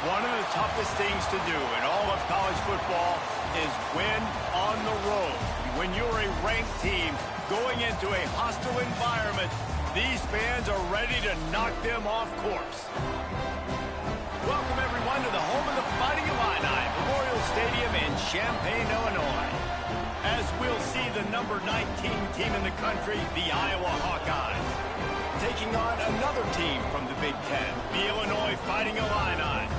One of the toughest things to do in all of college football is win on the road. When you're a ranked team going into a hostile environment, these fans are ready to knock them off course. Welcome, everyone, to the home of the Fighting Illini, Memorial Stadium in Champaign, Illinois. As we'll see the number 19 team in the country, the Iowa Hawkeyes, taking on another team from the Big Ten, the Illinois Fighting Illini.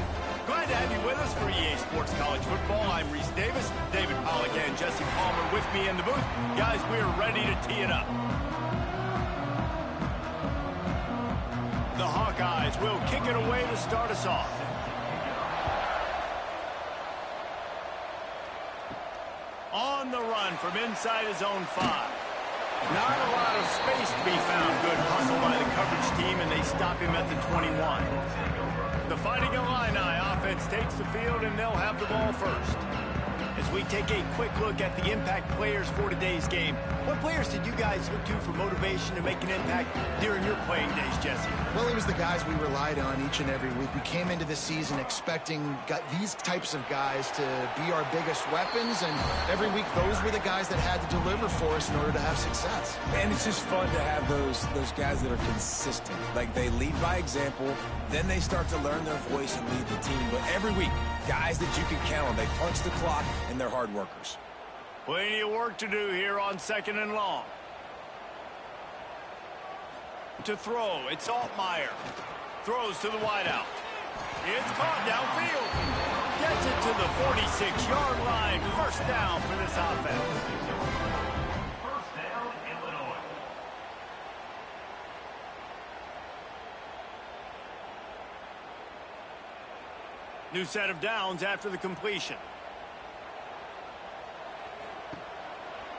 Glad to have you with us for EA Sports College Football. I'm Reese Davis, David Pollack and Jesse Palmer with me in the booth. Guys, we are ready to tee it up. The Hawkeyes will kick it away to start us off. On the run from inside his own 5. Not a lot of space to be found. Good hustle by the coverage team, and they stop him at the 21. The Fighting Illini offense takes the field, and they'll have the ball first. As we take a quick look at the impact players for today's game, what players did you guys look to for motivation to make an impact during your playing days, Jesse? Well, it was the guys we relied on each and every week. We came into the season expecting these types of guys to be our biggest weapons, and every week those were the guys that had to deliver for us in order to have success. And it's just fun to have those guys that are consistent. Like, they lead by example, then they start to learn their voice and lead the team. But every week, guys that you can count on, they punch the clock, and they're hard workers. Plenty of work to do here on 2nd and long. To throw, it's Altmaier. Throws to the wideout. It's caught downfield. Gets it to the 46-yard line. First down for this offense. First down, Illinois. New set of downs after the completion.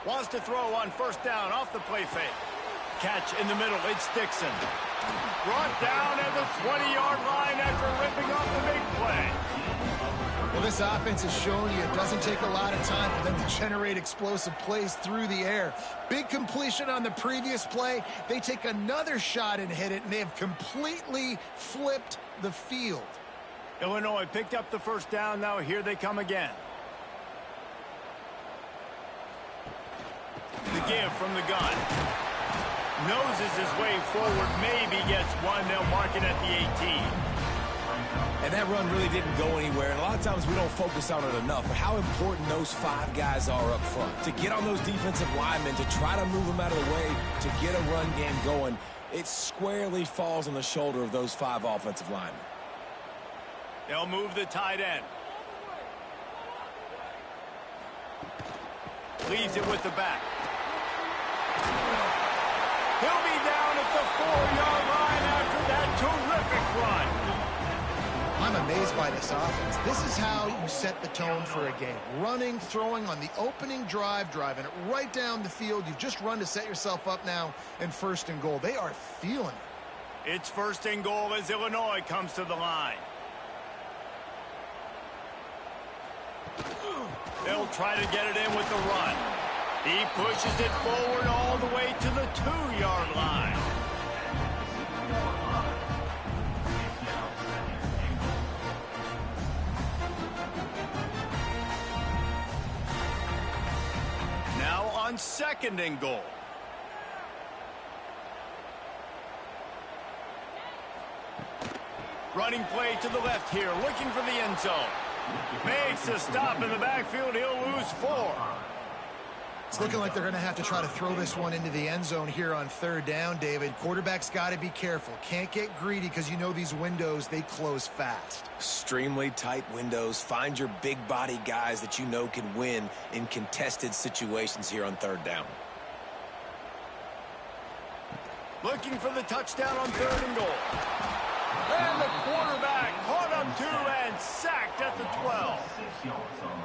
Wants to throw on first down off the play fake. Catch in the middle, it's Dixon. Brought down at the 20-yard line after ripping off the big play. Well, this offense has shown you it doesn't take a lot of time for them to generate explosive plays through the air. Big completion on the previous play. They take another shot and hit it, and they have completely flipped the field. Illinois picked up the first down. Now here they come again. The give from the gun. Noses his way forward, maybe gets one. They'll mark it at the 18. And that run really didn't go anywhere. And a lot of times we don't focus on it enough. But how important those 5 guys are up front. To get on those defensive linemen, to try to move them out of the way, to get a run game going, it squarely falls on the shoulder of those 5 offensive linemen. They'll move the tight end. Leaves it with the back. He'll be down at the 4-yard line after that terrific run. I'm amazed by this offense. This is how you set the tone for a game. Running, throwing on the opening drive, driving it right down the field. You've just run to set yourself up now in 1st and goal. They are feeling it. It's 1st and goal as Illinois comes to the line. They'll try to get it in with the run. He pushes it forward all the way to the 2-yard line. Now on 2nd and goal. Running play to the left here, looking for the end zone. Makes a stop in the backfield. He'll lose 4. It's looking like they're going to have to try to throw this one into the end zone here on 3rd down, David. Quarterback's got to be careful. Can't get greedy because you know these windows, they close fast. Extremely tight windows. Find your big body guys that you know can win in contested situations here on 3rd down. Looking for the touchdown on 3rd and goal. And the quarterback caught him too and sacked at the 12.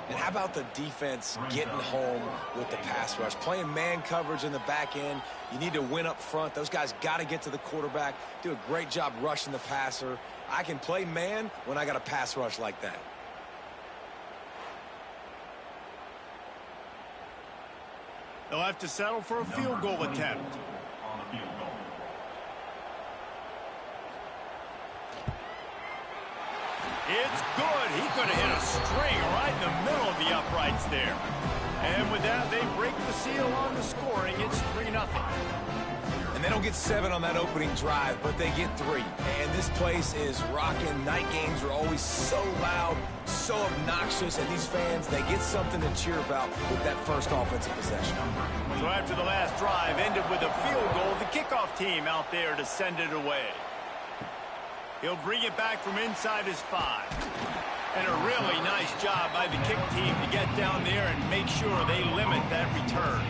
And how about the defense getting home with the pass rush? Playing man coverage in the back end. You need to win up front. Those guys got to get to the quarterback. Do a great job rushing the passer. I can play man when I got a pass rush like that. They'll have to settle for a field goal attempt. On the field goal. It's good. He could have hit a string right in the middle of the uprights there. And with that, they break the seal on the scoring. It's 3-0. And they don't get 7 on that opening drive, but they get 3. And this place is rocking. Night games are always so loud, so obnoxious, and these fans, they get something to cheer about with that first offensive possession. So after the last drive ended with a field goal, the kickoff team out there to send it away. He'll bring it back from inside his 5. And a really nice job by the kick team to get down there and make sure they limit that return.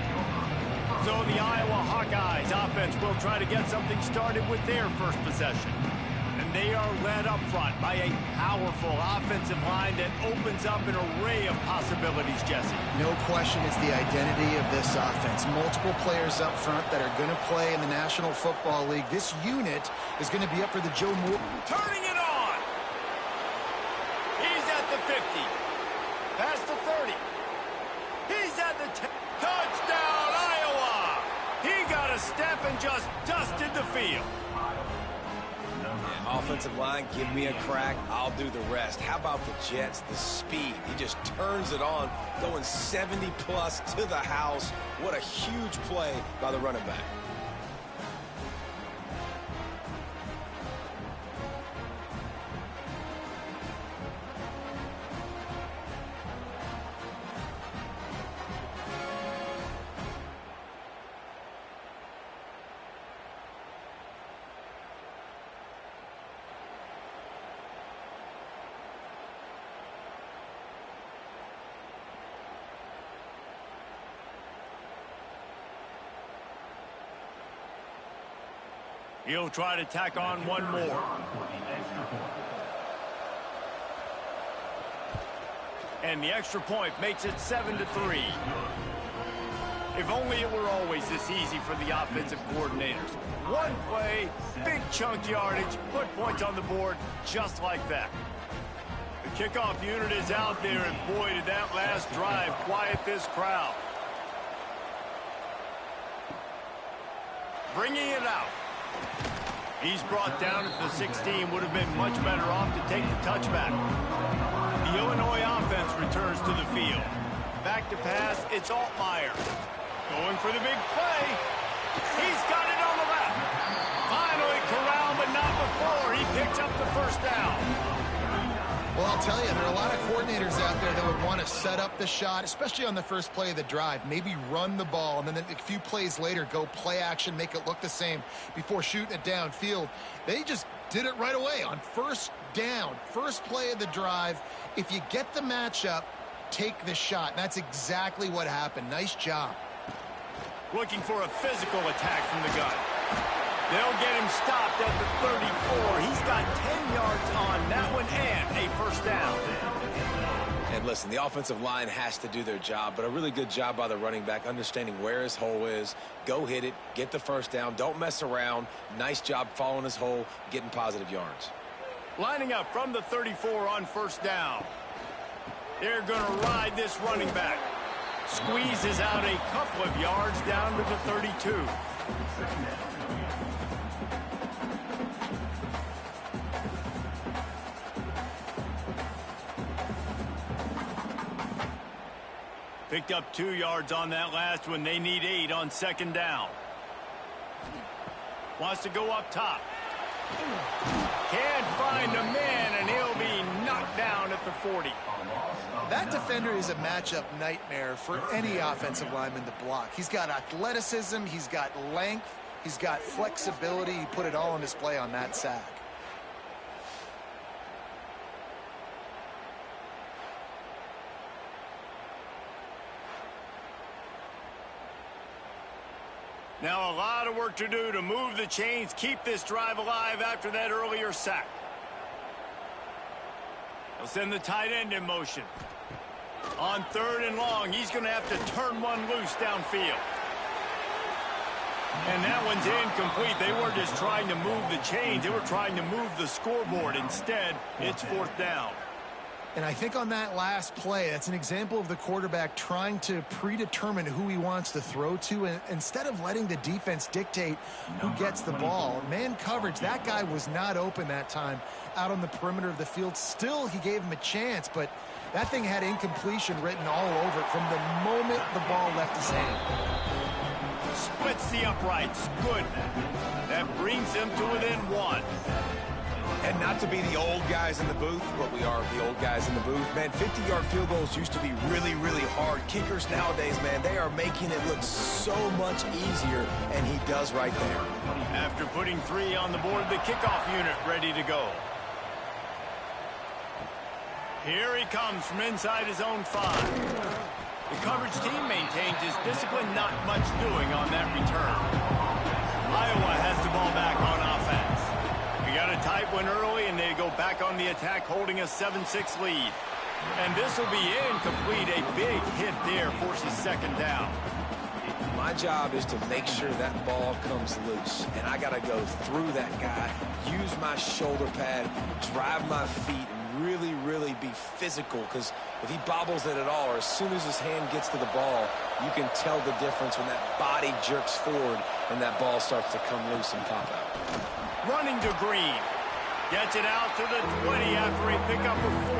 So the Iowa Hawkeyes offense will try to get something started with their first possession. And they are led up front by a powerful offensive line that opens up an array of possibilities, Jesse. No question it's the identity of this offense. Multiple players up front that are going to play in the National Football League. This unit is going to be up for the Joe Moore. Turning it on! He's at the 50. Past the 30. He's at the 10. Touchdown, Iowa! He got a step and just dusted the field. Yeah, offensive line, give me a crack, I'll do the rest. How about the Jets, the speed? He just turns it on, going 70-plus to the house. What a huge play by the running back. He'll try to tack on one more. And the extra point makes it 7-3. If only it were always this easy for the offensive coordinators. One play, big chunk yardage, put points on the board just like that. The kickoff unit is out there, and boy, did that last drive quiet this crowd. Bringing it out. He's brought down at the 16. Would have been much better off to take the touchback. The Illinois offense returns to the field. Back to pass, it's Altmaier. Going for the big play. He's got it on the left. Finally corralled, but not before. He picks up the first down. Well, I'll tell you, there are a lot of coordinators out there that would want to set up the shot, especially on the first play of the drive. Maybe run the ball, and then a few plays later, go play action, make it look the same before shooting it downfield. They just did it right away on first down, first play of the drive. If you get the matchup, take the shot. And that's exactly what happened. Nice job. Looking for a physical attack from the gun. They'll get him stopped at the 34. He's got 10 yards on that one and a first down. And listen, the offensive line has to do their job, but a really good job by the running back, understanding where his hole is. Go hit it, get the first down, don't mess around. Nice job following his hole, getting positive yards. Lining up from the 34 on first down. They're going to ride this running back. Squeezes out a couple of yards down to the 32. Picked up 2 yards on that last one. They need 8 on second down. Wants to go up top. Can't find a man, and he'll be knocked down at the 40. That defender is a matchup nightmare for any offensive lineman to block. He's got athleticism, he's got length, he's got flexibility. He put it all on display on that sack. Now a lot of work to do to move the chains, keep this drive alive after that earlier sack. They'll send the tight end in motion. On third and long, he's going to have to turn one loose downfield. And that one's incomplete. They weren't just trying to move the chains. They were trying to move the scoreboard. Instead, it's fourth down. And I think on that last play, that's an example of the quarterback trying to predetermine who he wants to throw to, and instead of letting the defense dictate who gets the ball. Man coverage, that guy was not open that time out on the perimeter of the field. Still, he gave him a chance, but that thing had incompletion written all over it from the moment the ball left his hand. Splits the uprights. Good. That brings him to within one. And not to be the old guys in the booth, but we are the old guys in the booth. Man, 50-yard field goals used to be really, really hard. Kickers nowadays, man, they are making it look so much easier, and he does right there. After putting 3 on the board, the kickoff unit ready to go. Here he comes from inside his own 5. The coverage team maintains his discipline, not much doing on that return. Iowa has the ball back on offense. We got a tight one early, and they go back on the attack, holding a 7-6 lead. And this will be incomplete. A big hit there forces second down. My job is to make sure that ball comes loose, and I got to go through that guy, use my shoulder pad, drive my feet, and really, really be physical, because if he bobbles it at all, or as soon as his hand gets to the ball, you can tell the difference when that body jerks forward and that ball starts to come loose and pop out. Running to Green. Gets it out to the 20 after a pickup of 4.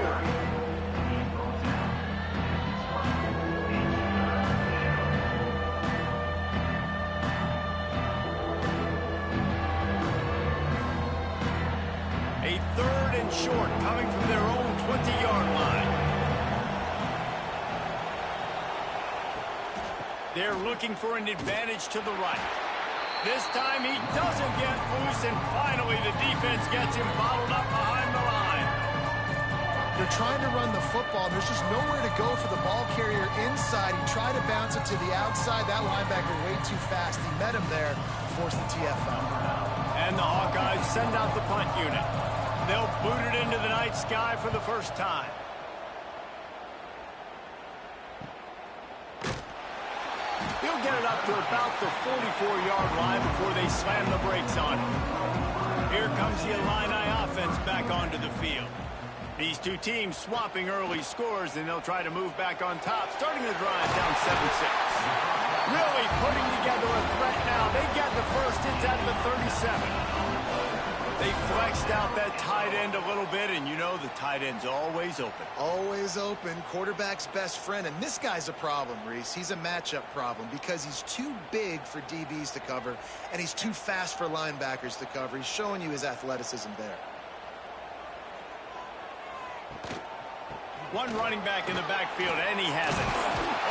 A 3rd and short coming from their own 20-yard line. They're looking for an advantage to the right. This time he doesn't get loose, and finally the defense gets him bottled up behind the line. They're trying to run the football. There's just nowhere to go for the ball carrier inside. He tried to bounce it to the outside. That linebacker way too fast. He met him there, forced the TFL. And the Hawkeyes send out the punt unit. They'll boot it into the night sky for the first time. He'll get it up to about the 44-yard line before they slam the brakes on him. Here comes the Illini offense back onto the field. These two teams swapping early scores, and they'll try to move back on top, starting the drive down 7-6. Really putting together a threat now. They get the first. It's at the 37. They flexed out that tight end a little bit, and you know the tight end's always open. Always open. Quarterback's best friend. And this guy's a problem, Reese. He's a matchup problem because he's too big for DBs to cover, and he's too fast for linebackers to cover. He's showing you his athleticism there. One running back in the backfield, and he has it.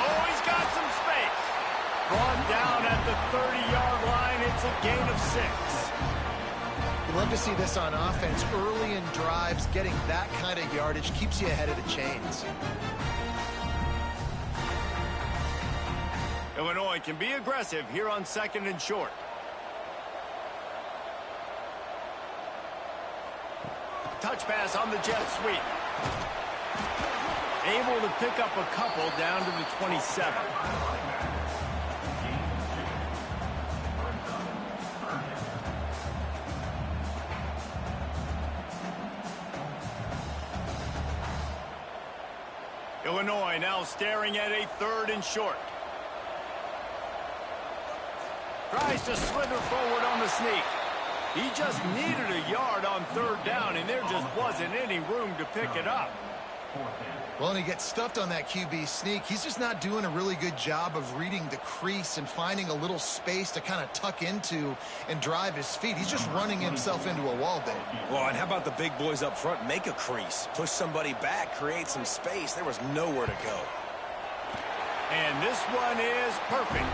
Oh, he's got some space. Brought down at the 30-yard line. It's a gain of 6. Love to see this on offense. Early in drives, getting that kind of yardage keeps you ahead of the chains. Illinois can be aggressive here on 2nd and short. Touch pass on the jet sweep. Able to pick up a couple down to the 27. Illinois now staring at a 3rd and short. Tries to slither forward on the sneak. He just needed a yard on 3rd down, and there just wasn't any room to pick it up. Well, and he gets stuffed on that QB sneak. He's just not doing a really good job of reading the crease and finding a little space to kind of tuck into and drive his feet. He's just running himself into a wall there. Well, and how about the big boys up front? Make a crease. Push somebody back. Create some space. There was nowhere to go. And this one is perfect.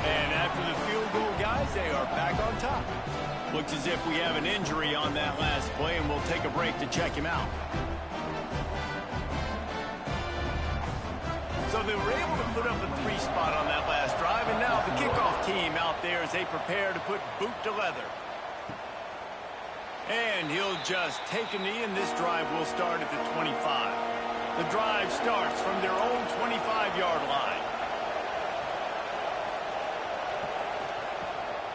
And after the field goal, guys, they are back on top. Looks as if we have an injury on that last play, and we'll take a break to check him out. So they were able to put up a 3 spot on that last drive, and now the kickoff team out there as they prepare to put boot to leather. And he'll just take a knee, and this drive will start at the 25. The drive starts from their own 25-yard line.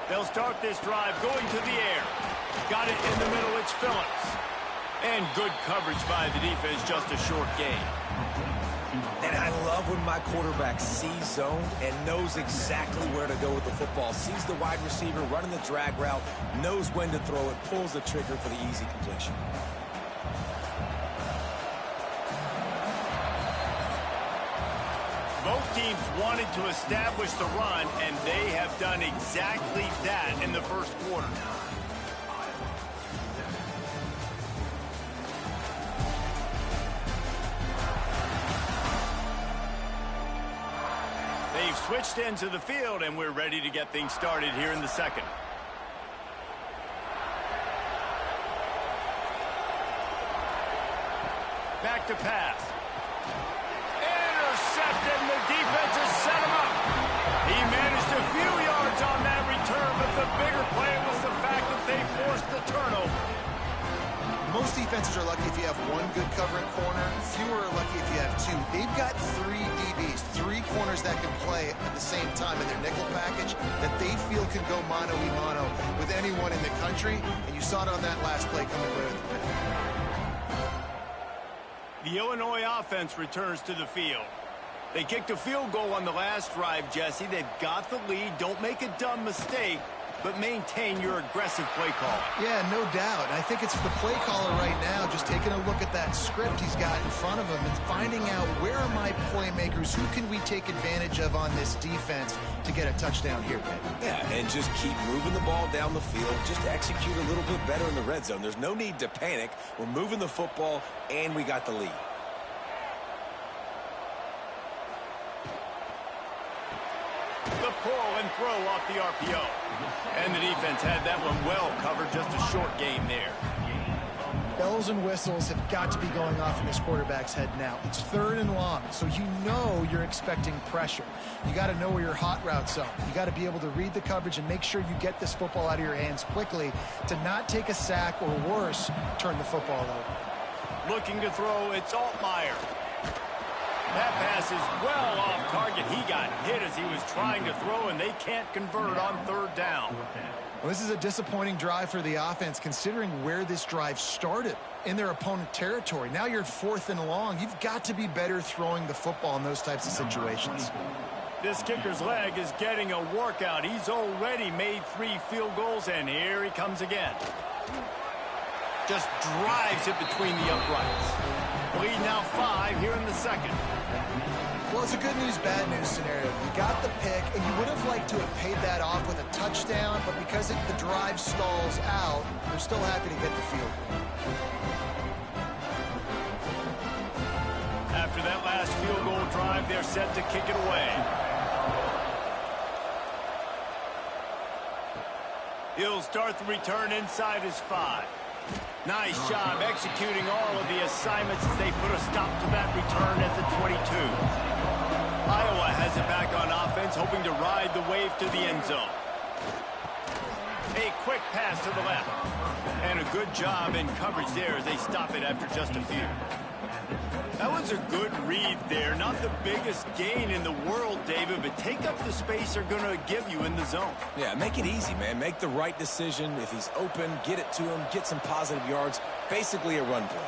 They'll start this drive going to the air. Got it in the middle. It's Phillips. And good coverage by the defense, just a short gain. And I love when my quarterback sees zone and knows exactly where to go with the football. Sees the wide receiver running the drag route, knows when to throw it, pulls the trigger for the easy completion. Both teams wanted to establish the run, and they have done exactly that in the first quarter. They've switched into the field, and we're ready to get things started here in the second. Back to pass. Intercepted, and the defense has set him up. He managed a few yards on that return, but the bigger play was the fact that they forced the turnover. Most defenses are lucky if you have one good covering corner. Fewer are lucky if you have two. They've got three DBs, three corners that can play at the same time in their nickel package that they feel can go mano-a-mano with anyone in the country, and you saw it on that last play coming away with the pick. The Illinois offense returns to the field. They kicked a field goal on the last drive, Jesse. They've got the lead. Don't make a dumb mistake, but maintain your aggressive play call. Yeah, no doubt. I think it's the play caller right now just taking a look at that script he's got in front of him and finding out where are my playmakers, who can we take advantage of on this defense to get a touchdown here, Dave. Yeah, and just keep moving the ball down the field. Just execute a little bit better in the red zone. There's no need to panic. We're moving the football, and we got the lead. The pull and throw off the RPO. And the defense had that one well covered, just a short game there. Bells and whistles have got to be going off in this quarterback's head now. It's 3rd and long, so you know you're expecting pressure. You got to know where your hot routes are. You got to be able to read the coverage and make sure you get this football out of your hands quickly to not take a sack or worse, turn the football over. Looking to throw, it's Altmaier. That pass is well off target. He got hit as he was trying to throw, and they can't convert on 3rd down. Well, this is a disappointing drive for the offense, considering where this drive started in their opponent territory. Now you're 4th and long. You've got to be better throwing the football in those types of situations. This kicker's leg is getting a workout. He's already made 3 field goals, and here he comes again. Just drives it between the uprights. Lead now 5 here in the second. Well, it's a good news, bad news scenario. You got the pick, and you would have liked to have paid that off with a touchdown, but because the drive stalls out, they're still happy to get the field goal. After that last field goal drive, they're set to kick it away. He'll start the return inside his 5. Nice job executing all of the assignments as they put a stop to that return at the 22. Iowa has it back on offense, hoping to ride the wave to the end zone. A quick pass to the left. And a good job in coverage there as they stop it after just a few. That was a good read there. Not the biggest gain in the world, David, but take up the space they're going to give you in the zone. Yeah, make it easy, man. Make the right decision. If he's open, get it to him, get some positive yards. Basically a run play.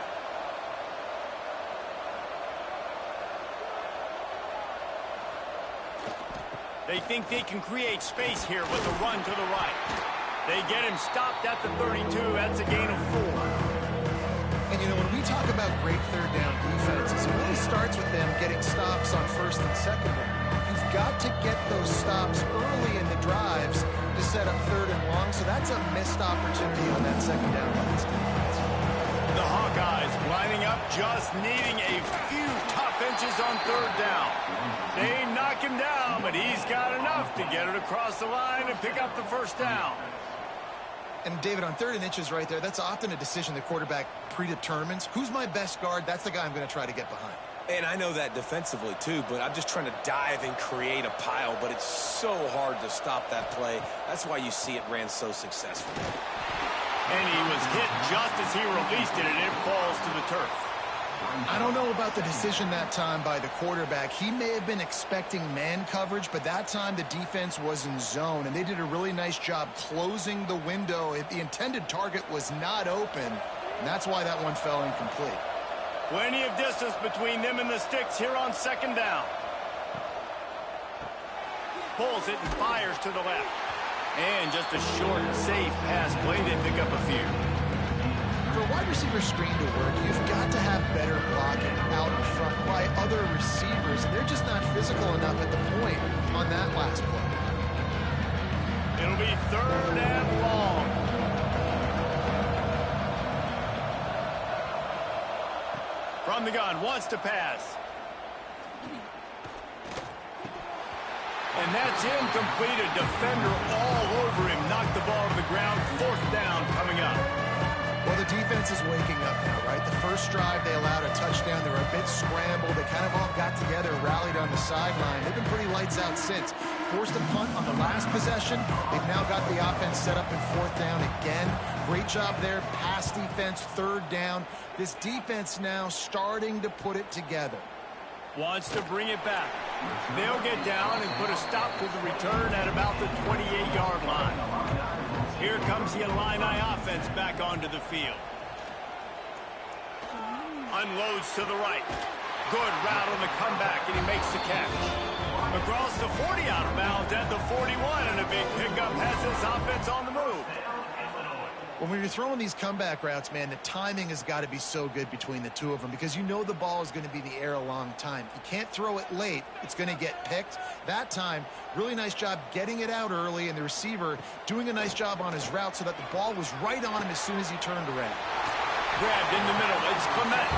They think they can create space here with a run to the right. They get him stopped at the 32. That's a gain of 4. And, you know, when we talk about great 3rd down defenses, it really starts with them getting stops on 1st and 2nd down. You've got to get those stops early in the drives to set up 3rd and long, so that's a missed opportunity on that 2nd down by this defense. The Hawkeyes lining up, just needing a few tough inches on 3rd down. They knock him down, but he's got enough to get it across the line and pick up the 1st down. And, David, on 3rd and inches right there, that's often a decision the quarterback predetermines. Who's my best guard? That's the guy I'm going to try to get behind. And I know that defensively, too, but I'm just trying to dive and create a pile, but it's so hard to stop that play. That's why you see it ran so successfully. And he was hit just as he released it, and it falls to the turf. I don't know about the decision that time by the quarterback. He may have been expecting man coverage, but that time the defense was in zone, and they did a really nice job closing the window. The intended target was not open. And that's why that one fell incomplete. Plenty of distance between them and the sticks here on second down. Pulls it and fires to the left. And just a short, safe pass play. They pick up a few. For a wide receiver screen to work, you've got to have better blocking out in front by other receivers. They're just not physical enough at the point on that last play. It'll be third and long. From the gun, wants to pass. And that's incomplete. A defender all over him. Knocked the ball to the ground. Fourth down coming up. Well, the defense is waking up now, right? The first drive, they allowed a touchdown. They were a bit scrambled. They kind of all got together, rallied on the sideline. They've been pretty lights out since. Forced a punt on the last possession. They've now got the offense set up in fourth down again. Great job there. Pass defense, third down. This defense now starting to put it together. Wants to bring it back. They'll get down and put a stop to the return at about the 28-yard line. Here comes the Illini offense back onto the field. Unloads to the right. Good route on the comeback, and he makes the catch. Across the 40 out of bounds at the 41, and a big pickup has this offense on the move. When you're throwing these comeback routes, man, the timing has got to be so good between the two of them because you know the ball is going to be in the air a long time. You can't throw it late. It's going to get picked. That time, really nice job getting it out early, and the receiver doing a nice job on his route so that the ball was right on him as soon as he turned around. Grabbed in the middle. It's Clement.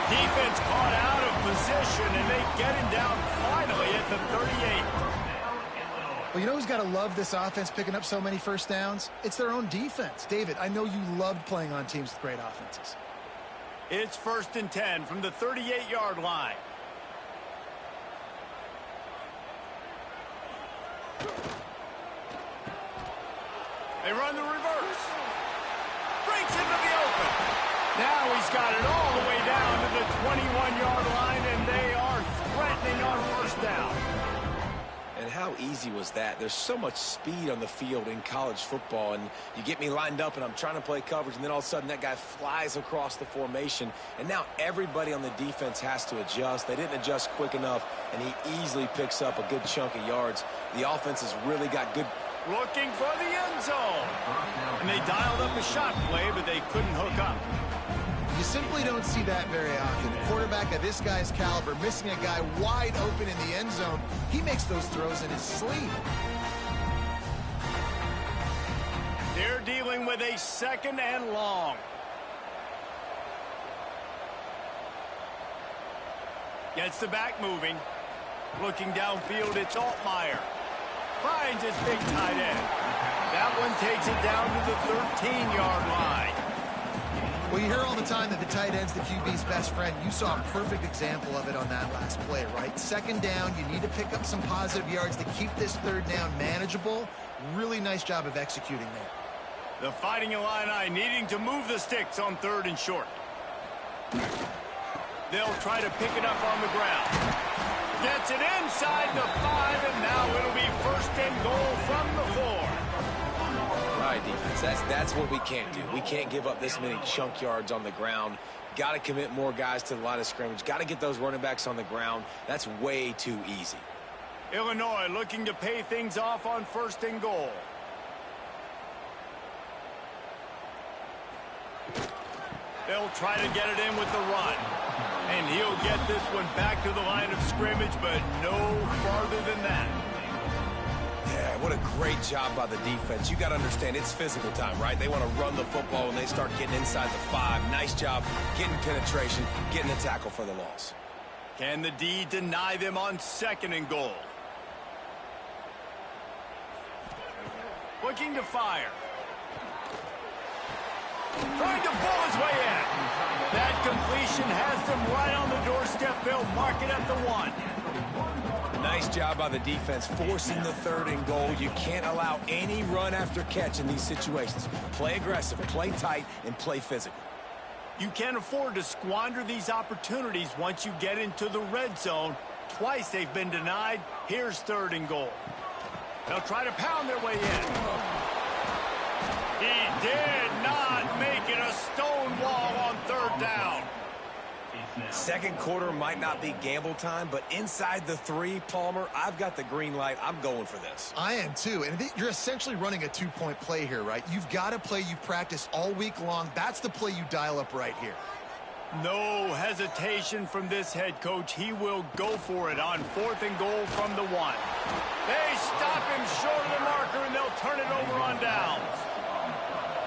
Defense caught out of position, and they get him down finally at the 38. Well, you know who's got to love this offense picking up so many first downs? It's their own defense. David, I know you loved playing on teams with great offenses. It's first and 10 from the 38-yard line. They run the reverse. Breaks into the open. Now he's got it all the way down to the 21-yard line, and they are threatening on first down. And how easy was that? There's so much speed on the field in college football, and you get me lined up and I'm trying to play coverage, and then all of a sudden that guy flies across the formation, and now everybody on the defense has to adjust. They didn't adjust quick enough, and he easily picks up a good chunk of yards. The offense has really got good. Looking for the end zone. And they dialed up a shot play, but they couldn't hook up. You simply don't see that very often. A quarterback of this guy's caliber missing a guy wide open in the end zone. He makes those throws in his sleep. They're dealing with a second and long. Gets the back moving. Looking downfield, it's Altmaier. Finds his big tight end. That one takes it down to the 13-yard line. Well, you hear all the time that the tight end's the QB's best friend. You saw a perfect example of it on that last play, right? Second down, you need to pick up some positive yards to keep this third down manageable. Really nice job of executing there. The Fighting Illini needing to move the sticks on third and short. They'll try to pick it up on the ground. Gets it inside the 5, and now it'll be first and goal from the 4. Right, defense. That's what we can't do. We can't give up this many chunk yards on the ground. Got to commit more guys to the line of scrimmage. Got to get those running backs on the ground. That's way too easy. Illinois looking to pay things off on first and goal. They'll try to get it in with the run. And he'll get this one back to the line of scrimmage, but no farther than that. Yeah, what a great job by the defense. You got to understand, it's physical time, right? They want to run the football when they start getting inside the 5. Nice job getting penetration, getting a tackle for the loss. Can the D deny them on second and goal? Looking to fire. Trying to pull his way in. That completion has them right on the doorstep. They'll mark it at the 1. Nice job by the defense forcing the third and goal. You can't allow any run after catch in these situations. Play aggressive, play tight, and play physical. You can't afford to squander these opportunities once you get into the red zone. Twice they've been denied. Here's third and goal. They'll try to pound their way in. He did not make it a stone wall Second quarter might not be gamble time, but inside the 3, Palmer, I've got the green light. I'm going for this. I am too, and you're essentially running a 2-point play here, right? You've got a play you've practiced all week long. That's the play you dial up right here. No hesitation from this head coach. He will go for it on 4th and goal from the 1. They stop him short of the marker, and they'll turn it over on downs.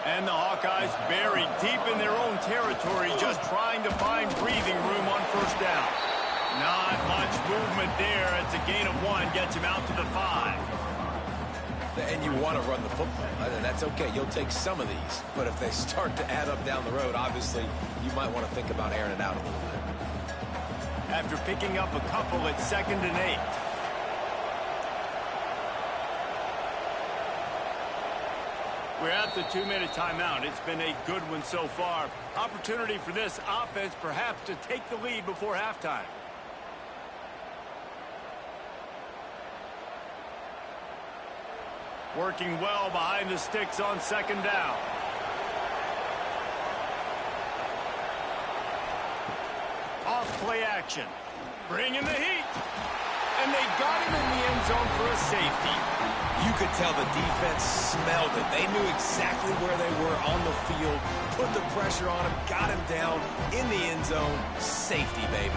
And the Hawkeyes buried deep in their own territory, just trying to find breathing room on 1st down. Not much movement there. It's a gain of 1, gets him out to the 5. And you want to run the football, and that's okay. You'll take some of these. But if they start to add up down the road, obviously, you might want to think about airing it out a little bit. After picking up a couple at 2nd and 8. We're at the 2-minute timeout. It's been a good one so far. Opportunity for this offense perhaps to take the lead before halftime. Working well behind the sticks on 2nd down. Off play action. Bringing the heat. And they got him in the end zone for a safety. You could tell the defense smelled it. They knew exactly where they were on the field, put the pressure on him, got him down in the end zone. Safety, baby.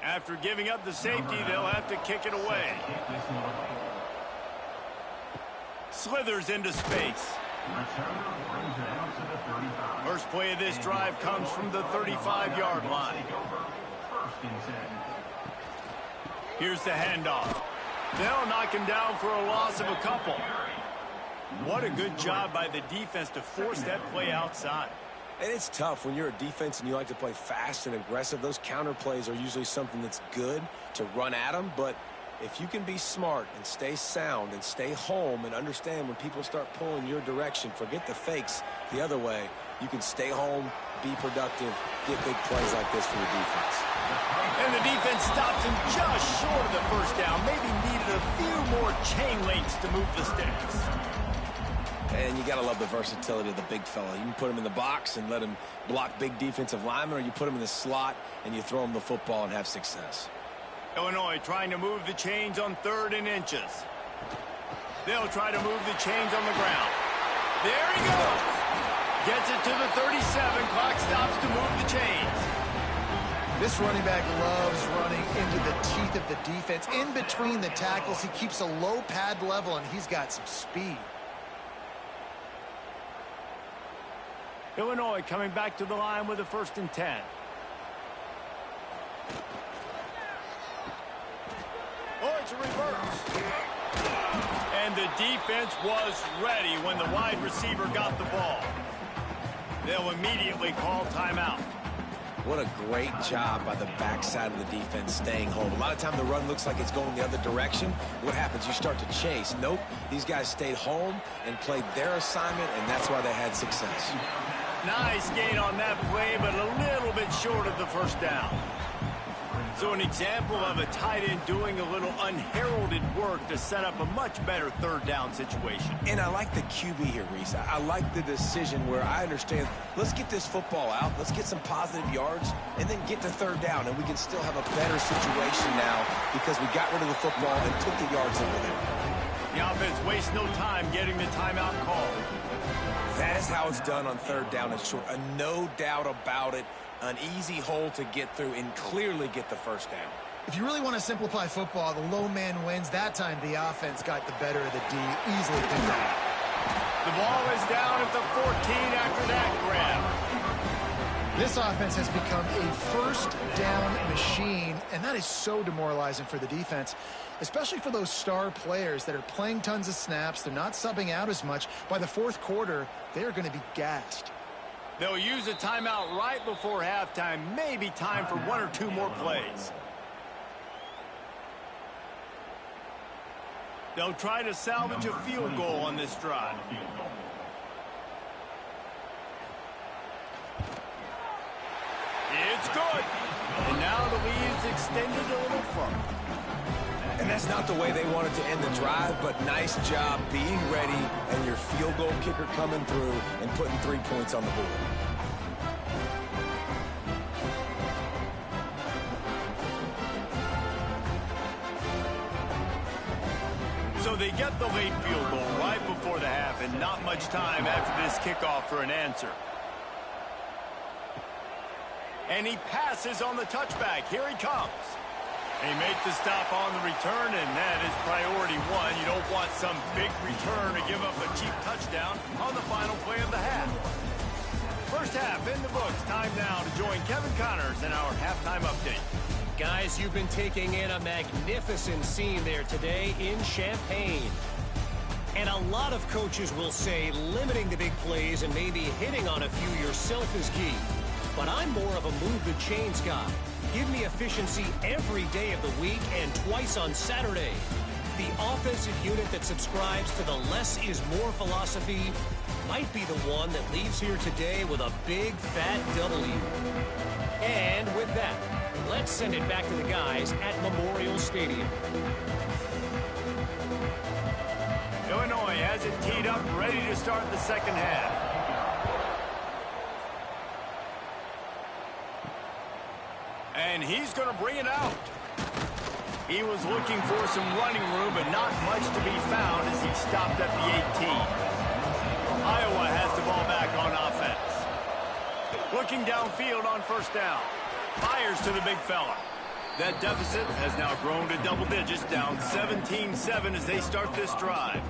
After giving up the safety, they'll have to kick it away. Slithers into space. First play of this drive comes from the 35-yard line. Here's the handoff. They'll knock him down for a loss of a couple. What a good job by the defense to force that play outside. And it's tough when you're a defense and you like to play fast and aggressive. Those counter plays are usually something that's good to run at them. But if you can be smart and stay sound and stay home and understand when people start pulling your direction, forget the fakes the other way, you can stay home, be productive, get big plays like this for your defense. And the defense stops him just short of the 1st down. Maybe needed a few more chain links to move the sticks. And you got to love the versatility of the big fella. You can put him in the box and let him block big defensive linemen, or you put him in the slot and you throw him the football and have success. Illinois trying to move the chains on 3rd and inches. They'll try to move the chains on the ground. There he goes. Gets it to the 37. Clock stops to move the chains. This running back loves running into the teeth of the defense. In between the tackles, he keeps a low pad level, and he's got some speed. Illinois coming back to the line with a 1st and 10. Oh, it's a reverse. And the defense was ready when the wide receiver got the ball. They'll immediately call timeout. What a great job by the backside of the defense staying home. A lot of time the run looks like it's going the other direction. What happens? You start to chase. Nope. These guys stayed home and played their assignment, and that's why they had success. Nice gain on that play, but a little bit short of the 1st down. So an example of a tight end doing a little unheralded work to set up a much better 3rd down situation. And I like the QB here, Reese. I like the decision where I understand, let's get this football out, let's get some positive yards, and then get to 3rd down, and we can still have a better situation now because we got rid of the football and took the yards over there. The offense wastes no time getting the timeout call. That is how it's done on 3rd down and short. No doubt about it. An easy hole to get through and clearly get the 1st down. If you really want to simplify football, the low man wins. That time the offense got the better of the D. Easily picked up. The ball is down at the 14 after that grab. This offense has become a 1st down machine, and that is so demoralizing for the defense, especially for those star players that are playing tons of snaps. They're not subbing out as much. By the 4th quarter, they're going to be gassed. They'll use a timeout right before halftime. Maybe time for 1 or 2 more plays. They'll try to salvage a field goal on this drive. It's good. And now the lead is extended a little further. And that's not the way they wanted to end the drive, but nice job being ready and your field goal kicker coming through and putting 3 points on the board. So they get the late field goal right before the half and not much time after this kickoff for an answer. And he passes on the touchback. Here he comes. They make the stop on the return, and that is priority one. You don't want some big return to give up a cheap touchdown on the final play of the half. First half in the books. Time now to join Kevin Connors in our halftime update. Guys, you've been taking in a magnificent scene there today in Champaign. And a lot of coaches will say limiting the big plays and maybe hitting on a few yourself is key. But I'm more of a move the chains guy. Give me efficiency every day of the week and twice on Saturday. The offensive unit that subscribes to the less is more philosophy might be the one that leaves here today with a big fat W. And with that, let's send it back to the guys at Memorial Stadium. Illinois has it teed up, ready to start the second half. And he's going to bring it out. He was looking for some running room, but not much to be found as he stopped at the 18. Iowa has the ball back on offense. Looking downfield on first down. Fires to the big fella. That deficit has now grown to double digits, down 17-7 as they start this drive.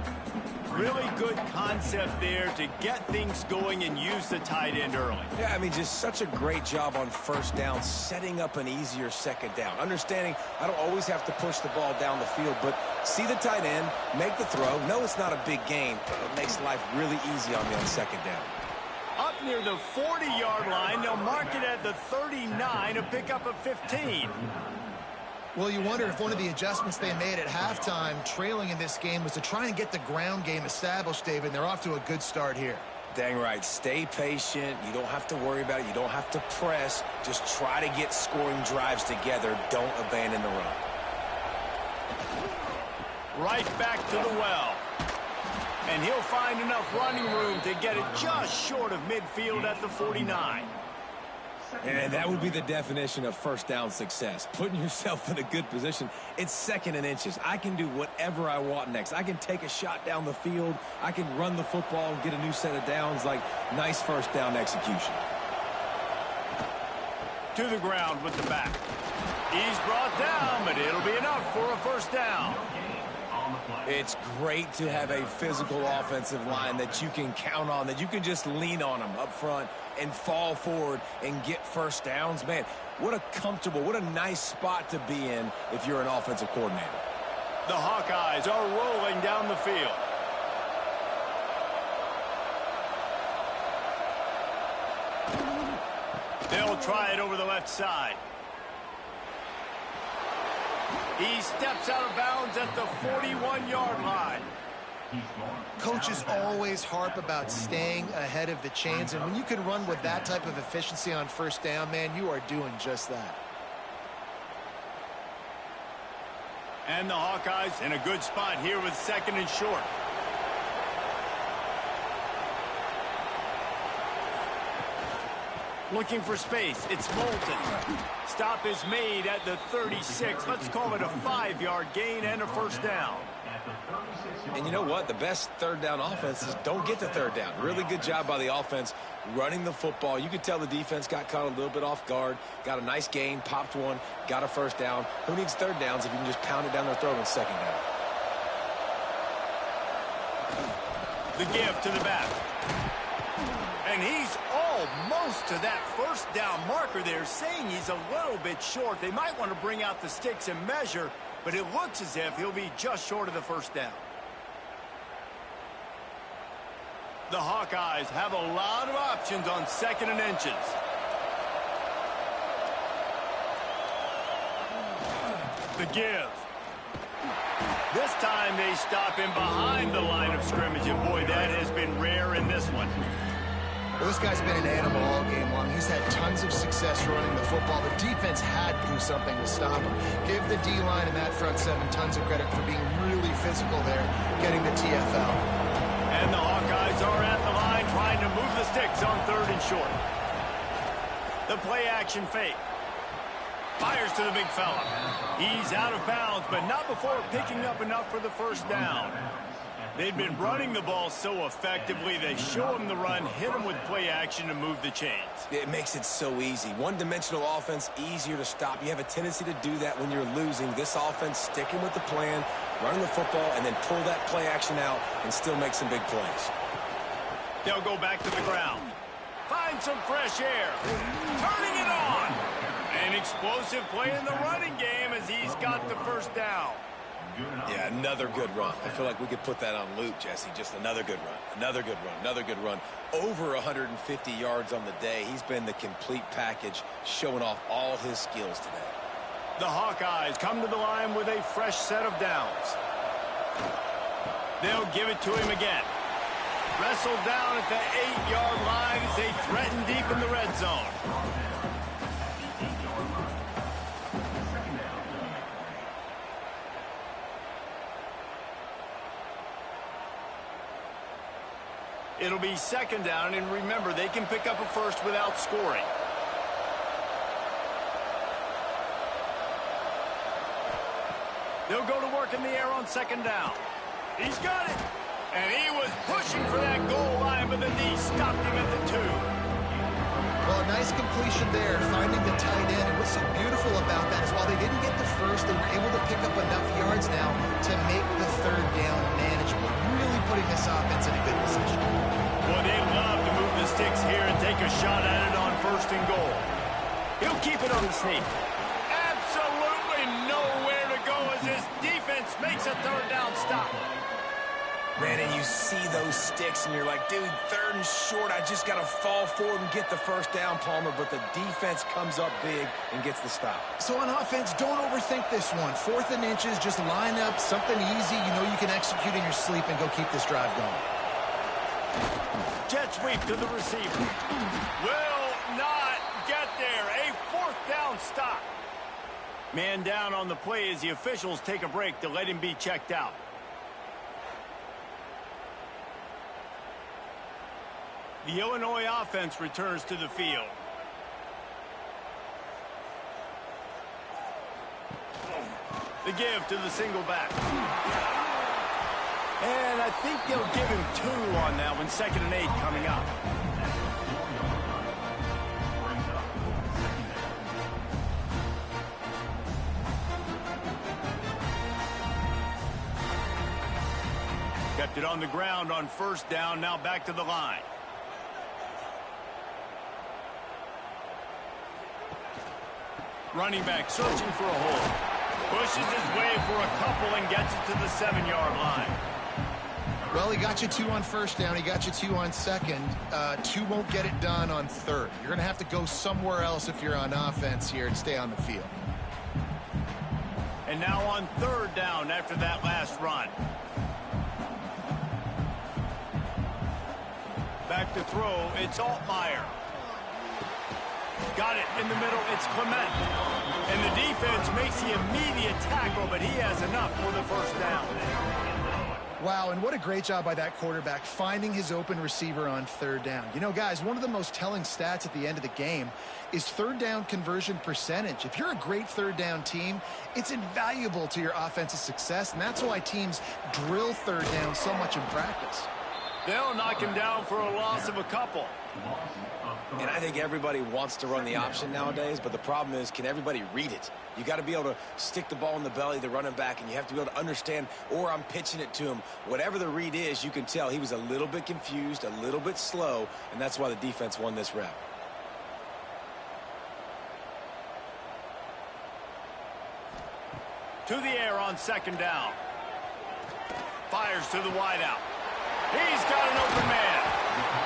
Really good concept there to get things going and use the tight end early. Yeah, I mean, just such a great job on first down, setting up an easier second down. Understanding I don't always have to push the ball down the field, but see the tight end, make the throw. No, it's not a big gain, but it makes life really easy on me on second down. Up near the 40-yard line, they'll mark it at the 39, a pickup of 15. Well, you wonder if one of the adjustments they made at halftime, trailing in this game, was to try and get the ground game established, David. They're off to a good start here. Dang right. Stay patient. You don't have to worry about it. You don't have to press. Just try to get scoring drives together. Don't abandon the run. Right back to the well. And he'll find enough running room to get it just short of midfield at the 49. And that would be the definition of first down success. Putting yourself in a good position. It's second and inches. I can do whatever I want next. I can take a shot down the field. I can run the football and get a new set of downs. Like, nice first down execution. To the ground with the back. He's brought down, but it'll be enough for a first down. It's great to have a physical offensive line that you can count on, that you can just lean on them up front and fall forward and get first downs. Man, what a comfortable, what a nice spot to be in if you're an offensive coordinator. The Hawkeyes are rolling down the field. They'll try it over the left side. He steps out of bounds at the 41-yard line. Coaches always harp about staying ahead of the chains, and when you can run with that type of efficiency on first down, man, you are doing just that. And the Hawkeyes in a good spot here with second and short. Looking for space. It's Moulton. Stop is made at the 36. Let's call it a 5-yard gain and a first down. And you know what? The best third down offenses don't get to third down. Really good job by the offense running the football. You could tell the defense got caught a little bit off guard. Got a nice gain, popped one, got a first down. Who needs third downs if you can just pound it down their throat on second down? The give to the back. And he's almost to that first down marker there, saying he's a little bit short. They might want to bring out the sticks and measure, but it looks as if he'll be just short of the first down. The Hawkeyes have a lot of options on second and inches. The give. This time they stop him behind the line of scrimmage, and boy, that has been rare in this one. Well, this guy's been an animal all game long. He's had tons of success running the football. The defense had to do something to stop him. Give the D-line and that front seven tons of credit for being really physical there, getting the TFL. And the Hawkeyes are at the line trying to move the sticks on 3rd and short. The play action fake. Fires to the big fella. He's out of bounds, but not before picking up enough for the first down. They've been running the ball so effectively, they show him the run, hit him with play action to move the chains. It makes it so easy. One-dimensional offense, easier to stop. You have a tendency to do that when you're losing. This offense, sticking with the plan, running the football, and then pull that play action out and still make some big plays. They'll go back to the ground. Find some fresh air. Turning it on. An explosive play in the running game as he's got the first down. Yeah, another good run. I feel like we could put that on loop, Jesse. Just another good run, another good run, another good run. Over 150 yards on the day. He's been the complete package, showing off all his skills today. The Hawkeyes come to the line with a fresh set of downs. They'll give it to him again. Wrestled down at the 8-yard line as they threaten deep in the red zone. It'll be 2nd down, and remember, they can pick up a first without scoring. They'll go to work in the air on 2nd down. He's got it. And he was pushing for that goal line, but the D stopped him at the 2. Well, a nice completion there, finding the tight end. And what's so beautiful about that is while they didn't get the first, they were able to pick up enough yards now to make the 3rd down manageable, really putting this offense in a good position. Well, they love to move the sticks here and take a shot at it on 1st and goal. He'll keep it on the sneak. Absolutely nowhere to go as his defense makes a 3rd down stop. Man, and you see those sticks, and you're like, dude, 3rd and short, I just got to fall forward and get the first down, Palmer, but the defense comes up big and gets the stop. So on offense, don't overthink this one. 4th and inches, just line up something easy you know you can execute in your sleep and go keep this drive going. Jet sweep to the receiver. Will not get there. A 4th down stop. Man down on the play as the officials take a break to let him be checked out. The Illinois offense returns to the field. The give to the single back. And I think they'll give him 2 on that one. 2nd and 8 coming up. Kept it on the ground on 1st down. Now back to the line. Running back searching for a hole. Pushes his way for a couple and gets it to the 7-yard line. Well, he got you 2 on 1st down. He got you 2 on 2nd. 2 won't get it done on 3rd. You're going to have to go somewhere else if you're on offense here to stay on the field. And now on 3rd down after that last run. Back to throw. It's Altmaier. Got it in the middle. It's Clement. And the defense makes the immediate tackle, but he has enough for the first down. Wow, and what a great job by that quarterback finding his open receiver on 3rd down. You know, guys, one of the most telling stats at the end of the game is 3rd down conversion percentage. If you're a great 3rd down team, it's invaluable to your offensive success, and that's why teams drill 3rd down so much in practice. They'll knock him down for a loss of a couple. And I think everybody wants to run the option nowadays, but the problem is, can everybody read it? You got to be able to stick the ball in the belly of the running back, and you have to be able to understand, or I'm pitching it to him. Whatever the read is, you can tell he was a little bit confused, a little bit slow, and that's why the defense won this rep. To the air on 2nd down. Fires to the wideout. He's got an open man.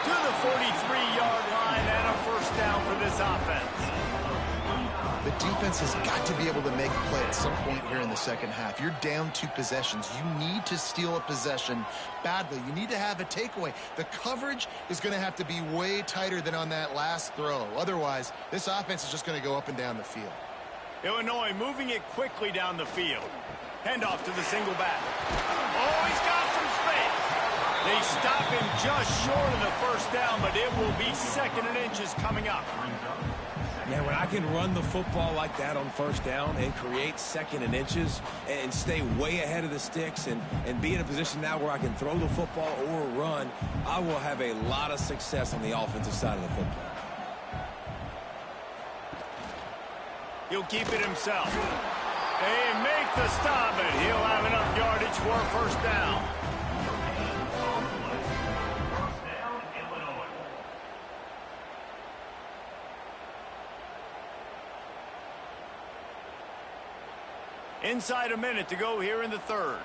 To the 43-yard line and a first down for this offense. The defense has got to be able to make a play at some point here in the second half. You're down 2 possessions. You need to steal a possession badly. You need to have a takeaway. The coverage is going to have to be way tighter than on that last throw. Otherwise, this offense is just going to go up and down the field. Illinois moving it quickly down the field. Handoff to the single back. Oh, he's got some space. They stop him just short of the first down, but it will be 2nd and inches coming up. Man, when I can run the football like that on first down and create 2nd and inches and stay way ahead of the sticks and be in a position now where I can throw the football or run, I will have a lot of success on the offensive side of the football. He'll keep it himself. They make the stop, and he'll have enough yardage for a first down. First down, Illinois. Inside a minute to go here in the 3rd.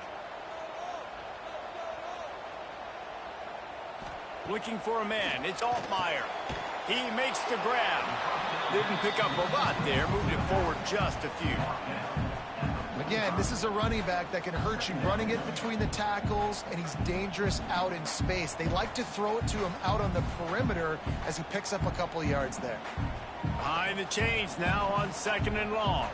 Looking for a man. It's Altmaier. He makes the grab. Didn't pick up a lot there. Moved it forward just a few. Again, this is a running back that can hurt you, running it between the tackles, and he's dangerous out in space. They like to throw it to him out on the perimeter as he picks up a couple of yards there. Behind the chains now on 2nd and long.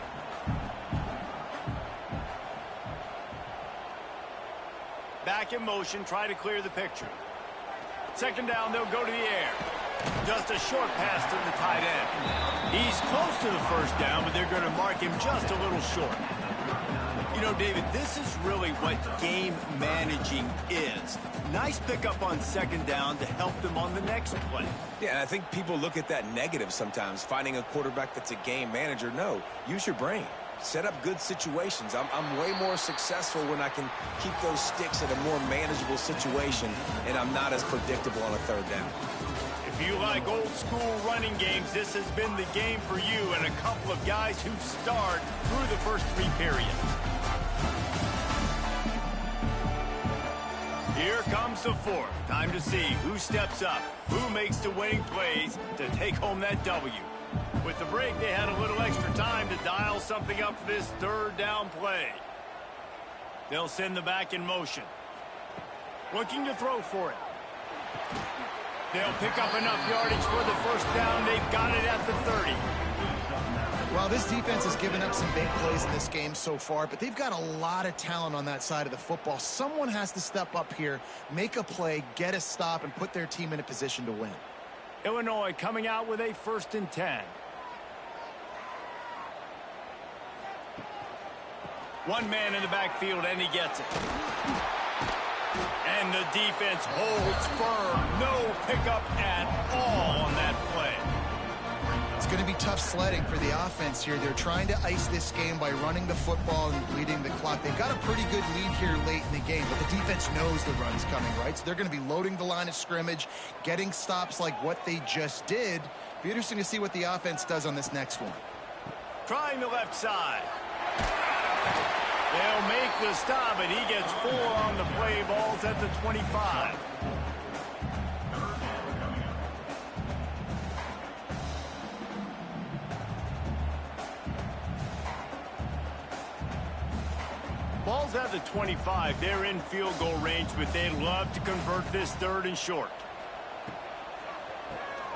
Back in motion, try to clear the picture. 2nd down, they'll go to the air. Just a short pass to the tight end. He's close to the first down, but they're going to mark him just a little short. You know, David, this is really what game managing is. Nice pickup on 2nd down to help them on the next play. Yeah, I think people look at that negative sometimes, finding a quarterback that's a game manager. No, use your brain. Set up good situations. I'm way more successful when I can keep those sticks at a more manageable situation, and I'm not as predictable on a 3rd down. If you like old school running games, this has been the game for you and a couple of guys who starred through the first 3 periods. Here comes the 4th. Time to see who steps up, who makes the winning plays to take home that W. With the break, they had a little extra time to dial something up for this 3rd down play. They'll send the back in motion. Looking to throw for it. They'll pick up enough yardage for the first down. They've got it at the 30. Well, this defense has given up some big plays in this game so far, but they've got a lot of talent on that side of the football. Someone has to step up here, make a play, get a stop, and put their team in a position to win. Illinois coming out with a 1st and 10. One man in the backfield, and he gets it. And the defense holds firm. No pickup at all on that play. It's going to be tough sledding for the offense here. They're trying to ice this game by running the football and bleeding the clock. They've got a pretty good lead here late in the game, but the defense knows the run's coming, right? So they're going to be loading the line of scrimmage, getting stops like what they just did. Be interesting to see what the offense does on this next one. Trying the left side. They'll make the stop, and he gets 4 on the play. Ball's at the 25. Ball's at the 25. They're in field goal range, but they'd love to convert this 3rd and short.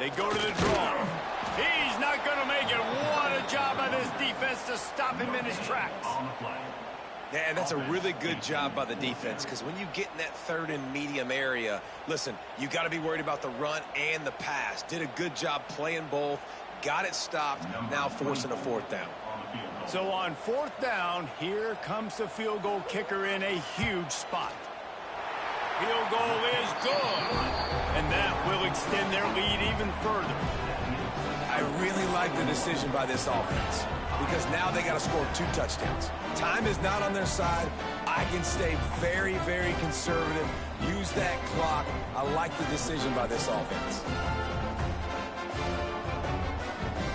They go to the draw. He's not going to make it. What a job by this defense to stop him in his tracks. On the play. Yeah, that's a really good job by the defense, because when you get in that 3rd and medium area, listen, you got to be worried about the run and the pass. Did a good job playing both, got it stopped, now forcing a 4th down. So on 4th down, here comes the field goal kicker in a huge spot. Field goal is good, and that will extend their lead even further. I really like the decision by this offense, because now they got to score 2 touchdowns. Time is not on their side. I can stay very, very conservative, use that clock. I like the decision by this offense.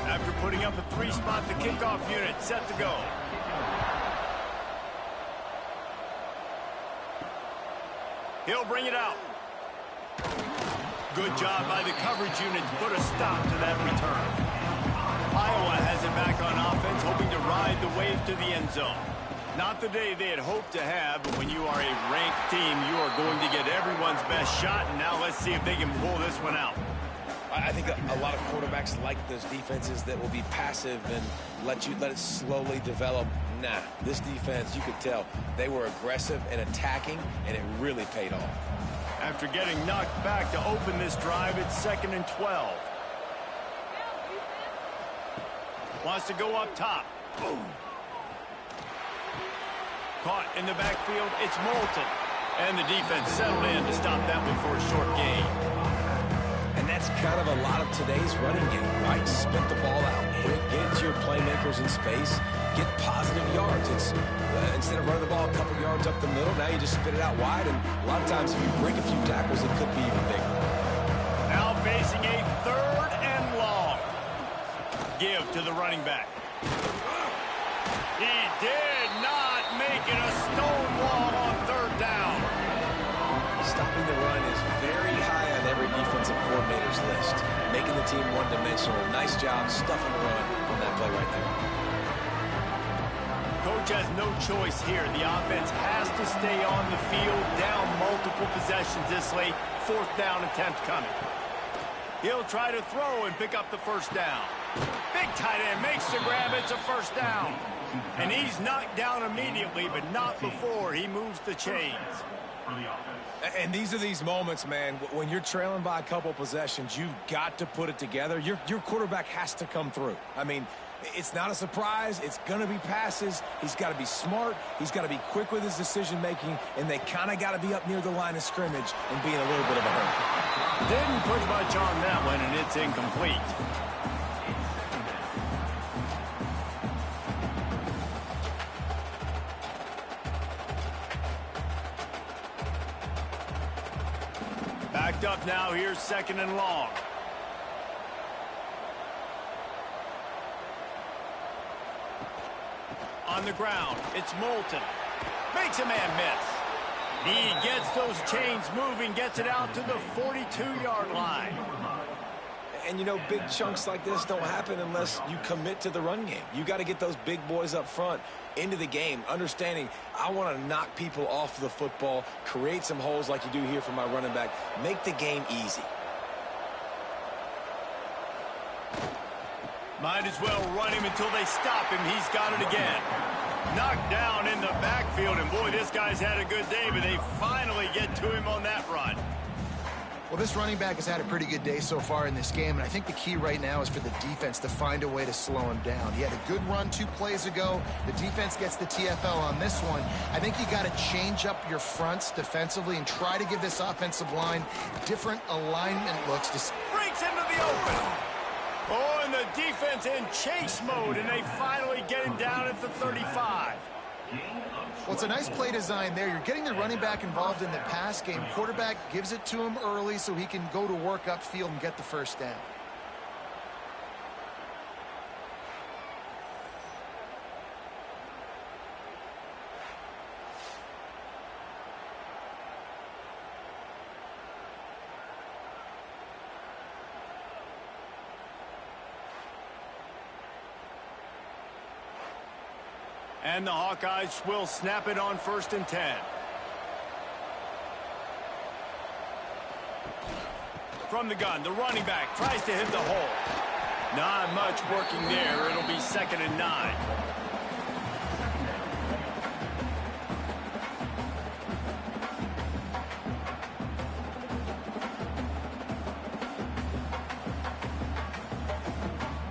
After putting up a 3-spot, the kickoff unit set to go. He'll bring it out. Good job by the coverage unit to put a stop to that return. Iowa has it back on offense. ride the wave to the end zone. Not the day they had hoped to have, but when you are a ranked team, you are going to get everyone's best shot, and now let's see if they can pull this one out. I think a lot of quarterbacks like those defenses that will be passive and let it slowly develop. Nah, this defense, you could tell, they were aggressive and attacking, and it really paid off. After getting knocked back to open this drive, it's 2nd and 12. Wants to go up top. Boom. Caught in the backfield, it's Moulton. And the defense settled in to stop that one for a short gain. And that's kind of a lot of today's running game, right? Spit the ball out, get it to your playmakers in space, get positive yards. It's instead of running the ball a couple yards up the middle, now you just spit it out wide, and a lot of times if you break a few tackles, it could be even bigger. Now facing a 3rd and long. Give to the running back. He did not make it a stone wall on 3rd down. Stopping the run is very high on every defensive coordinator's list. Making the team one-dimensional. Nice job stuffing the run on that play right there. Coach has no choice here. The offense has to stay on the field, down multiple possessions this late. 4th down attempt coming. He'll try to throw and pick up the 1st down. Big tight end makes the grab. It's a 1st down. And he's knocked down immediately, but not before he moves the chains. And these are these moments, man, when you're trailing by a couple possessions, you've got to put it together. Your quarterback has to come through. I mean, it's not a surprise. It's going to be passes. He's got to be smart. He's got to be quick with his decision-making, and they kind of got to be up near the line of scrimmage and be in a little bit of a hurry. Didn't put much on that one, and it's incomplete. Backed up now. Here's 2nd and long. On the ground, it's Moulton. Makes a man miss. He gets those chains moving, gets it out to the 42-yard line. And, you know, big chunks like this don't happen unless you commit to the run game. You got to get those big boys up front into the game, understanding I want to knock people off the football, create some holes like you do here for my running back, make the game easy. Might as well run him until they stop him. He's got it again. Knocked down in the backfield, and boy, this guy's had a good day, but they finally get to him on that run. Well, this running back has had a pretty good day so far in this game, and I think the key right now is for the defense to find a way to slow him down. He had a good run 2 plays ago. The defense gets the TFL on this one. I think you got to change up your fronts defensively and try to give this offensive line different alignment looks. Breaks into the open. Oh, and the defense in chase mode, and they finally get him down at the 35. Well, it's a nice play design there. You're getting the running back involved in the pass game. Quarterback gives it to him early so he can go to work upfield and get the 1st down. And the Hawkeyes will snap it on 1st and 10. From the gun, the running back tries to hit the hole. Not much working there. It'll be 2nd and 9.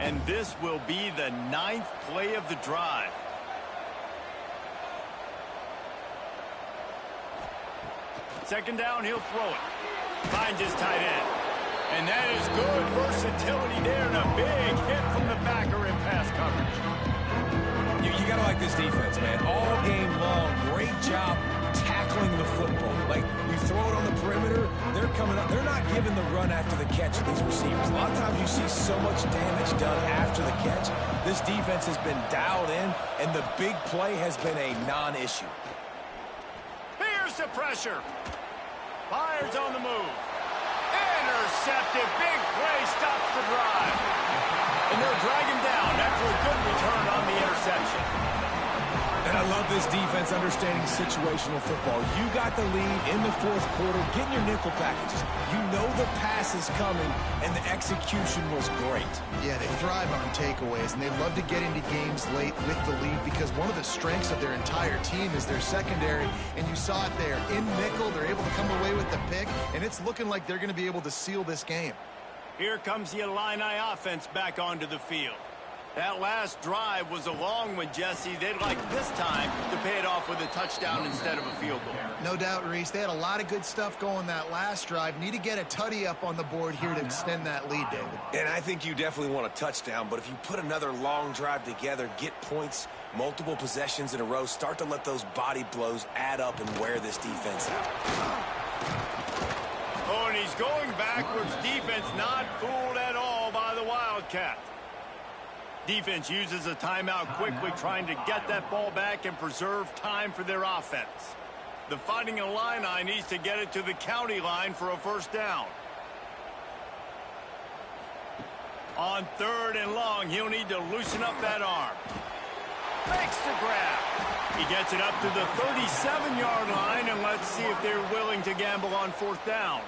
And this will be the 9th play of the drive. Second down, he'll throw it. Finds his tight end. And that is good versatility there, and a big hit from the backer in pass coverage. You got to like this defense, man. All game long, great job tackling the football. Like, you throw it on the perimeter, they're coming up. They're not giving the run after the catch to these receivers. A lot of times you see so much damage done after the catch. This defense has been dialed in, and the big play has been a non-issue. Here's the pressure. Byers on the move. Intercepted. Big play stops the drive. And they'll drag him down after a good return on the interception. And I love this defense understanding situational football. You got the lead in the fourth quarter, getting your nickel packages. You know the pass is coming, and the execution was great. Yeah, they thrive on takeaways, and they love to get into games late with the lead because one of the strengths of their entire team is their secondary, and you saw it there. In nickel, they're able to come away with the pick, and it's looking like they're going to be able to seal this game. Here comes the Illini offense back onto the field. That last drive was a long one, Jesse. They'd like this time to pay it off with a touchdown instead of a field goal. No doubt, Reese. They had a lot of good stuff going that last drive. Need to get a tutty up on the board here to extend that lead, David. And I think you definitely want a touchdown, but if you put another long drive together, get points, multiple possessions in a row, start to let those body blows add up and wear this defense out. Oh, and he's going backwards. Defense not fooled at all by the Wildcat. Defense uses a timeout quickly, trying to get that ball back and preserve time for their offense. The Fighting Illini needs to get it to the county line for a first down. On 3rd and long, he'll need to loosen up that arm. Makes the grab. He gets it up to the 37-yard line, and let's see if they're willing to gamble on 4th down.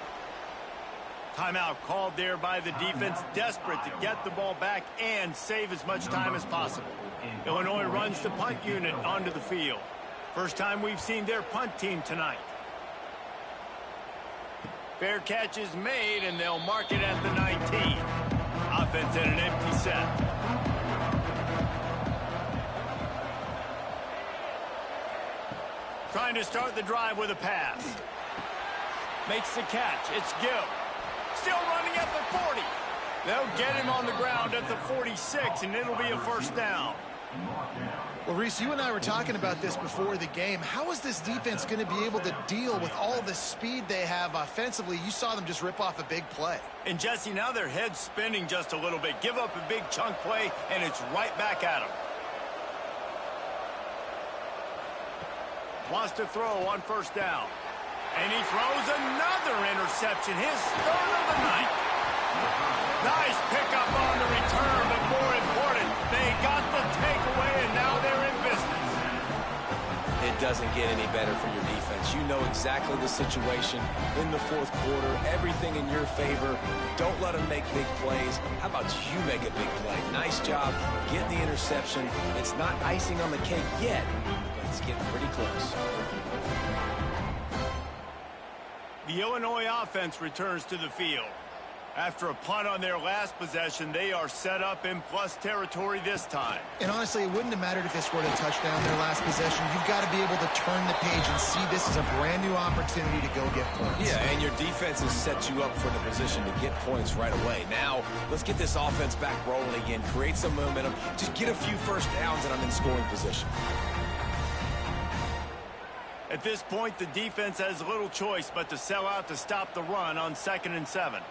Timeout called there by the defense, desperate to get the ball back and save as much time as possible. Illinois runs the punt unit onto the field. First time we've seen their punt team tonight. Fair catch is made, and they'll mark it at the 19. Offense at an empty set. Trying to start the drive with a pass. Makes the catch. It's Gill. Still running at the 40. They'll get him on the ground at the 46, and it'll be a first down. Well, Reese, you and I were talking about this before the game. How is this defense going to be able to deal with all the speed they have offensively? You saw them just rip off a big play. And, Jesse, now their head's spinning just a little bit. Give up a big chunk play, and it's right back at them. Wants to throw on first down. And he throws another interception, his 3rd of the night. Nice pickup on the return, but more important, they got the takeaway, and now they're in business. It doesn't get any better for your defense. You know exactly the situation in the fourth quarter, everything in your favor. Don't let them make big plays. How about you make a big play? Nice job getting the interception. It's not icing on the cake yet, but it's getting pretty close. The Illinois offense returns to the field. After a punt on their last possession, they are set up in plus territory this time. And honestly, it wouldn't have mattered if they scored a touchdown their last possession. You've got to be able to turn the page and see this as a brand new opportunity to go get points. Yeah, and your defense has set you up for the position to get points right away. Now, let's get this offense back rolling again, create some momentum, just get a few first downs, and I'm in scoring position. At this point, the defense has little choice but to sell out to stop the run on 2nd and 7.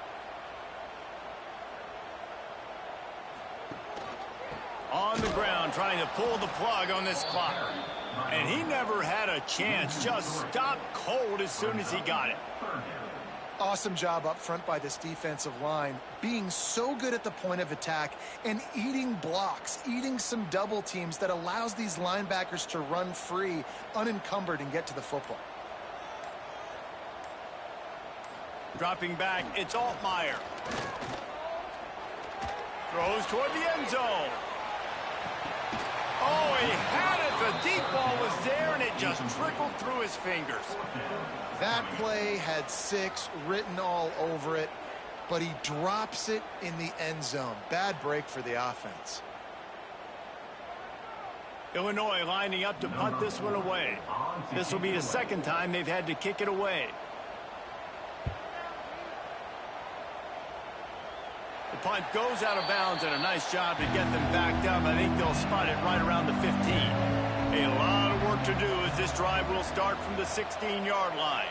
On the ground, trying to pull the plug on this clock. And he never had a chance, just stopped cold as soon as he got it. Awesome job up front by this defensive line, being so good at the point of attack and eating blocks, eating some double teams that allows these linebackers to run free, unencumbered, and get to the football. Dropping back, it's Altmaier. Throws toward the end zone. Oh, he had it. The deep ball was there, and it just trickled through his fingers. That play had 6 written all over it, but he drops it in the end zone. Bad break for the offense. Illinois lining up to punt this one away. This will be the second time they've had to kick it away. The punt goes out of bounds, and a nice job to get them backed up. I think they'll spot it right around the 15. A lot of work to do as this drive will start from the 16-yard line.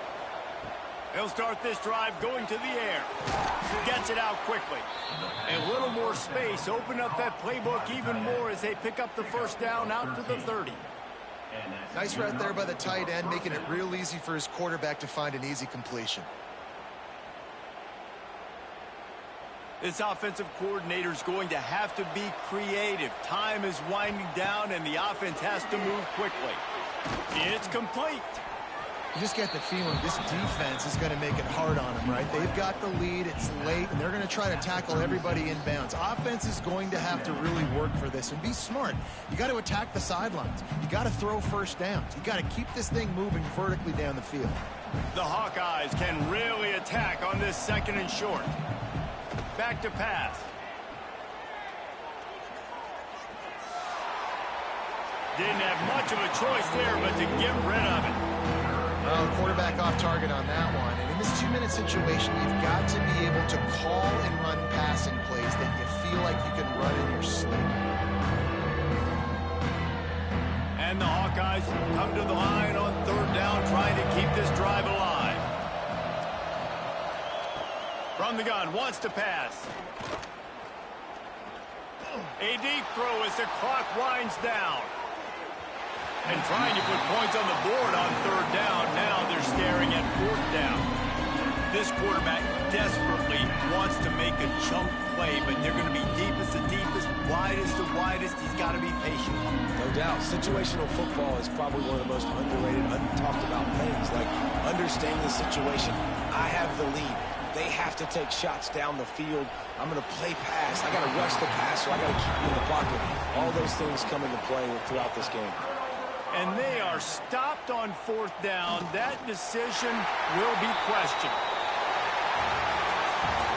They'll start this drive going to the air. Gets it out quickly. A little more space. Open up that playbook even more as they pick up the first down out to the 30. Nice route there by the tight end, making it real easy for his quarterback to find an easy completion. This offensive coordinator is going to have to be creative. Time is winding down, and the offense has to move quickly. It's complete. You just get the feeling this defense is going to make it hard on them, right? They've got the lead, it's late, and they're going to try to tackle everybody inbounds. Offense is going to have to really work for this and be smart. You got to attack the sidelines. You got to throw first downs. You got to keep this thing moving vertically down the field. The Hawkeyes can really attack on this 2nd and short. Back to pass. Didn't have much of a choice there, but to get rid of it. Well, quarterback off target on that one. And in this 2-minute situation, you've got to be able to call and run passing plays that you feel like you can run in your sleep. And the Hawkeyes come to the line on 3rd down, trying to keep this drive alive. From the gun, wants to pass. A deep throw as the clock winds down. And trying to put points on the board on 3rd down. Now they're staring at 4th down. This quarterback desperately wants to make a chunk play, but they're going to be deepest to deepest, widest to widest. He's got to be patient. No doubt. Situational football is probably one of the most underrated, untalked about things. Like understanding the situation. I have the lead. They have to take shots down the field. I'm going to play pass. I got to rush the pass, so I got to keep you in the pocket. All those things come into play throughout this game. And they are stopped on 4th down. That decision will be questioned.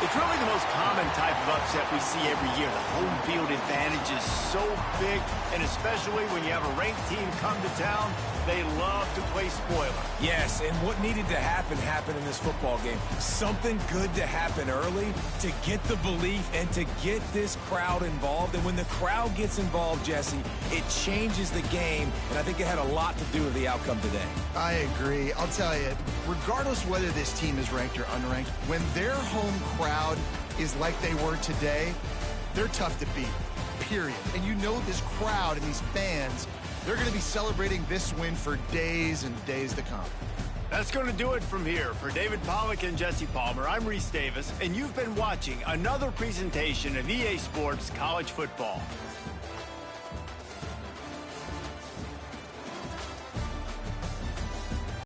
It's really the most common type of upset we see every year. The home field advantage is so big, and especially when you have a ranked team come to town, they love to play spoiler. Yes, and what needed to happen happened in this football game. Something good to happen early to get the belief and to get this crowd involved. And when the crowd gets involved, Jesse, it changes the game, and I think it had a lot to do with the outcome today. I agree. I'll tell you, regardless whether this team is ranked or unranked, when their home crowd is like they were today, they're tough to beat, period. And you know this crowd and these fans, they're going to be celebrating this win for days and days to come. That's going to do it from here. For David Pollack and Jesse Palmer, I'm Reese Davis, and you've been watching another presentation of EA Sports College Football.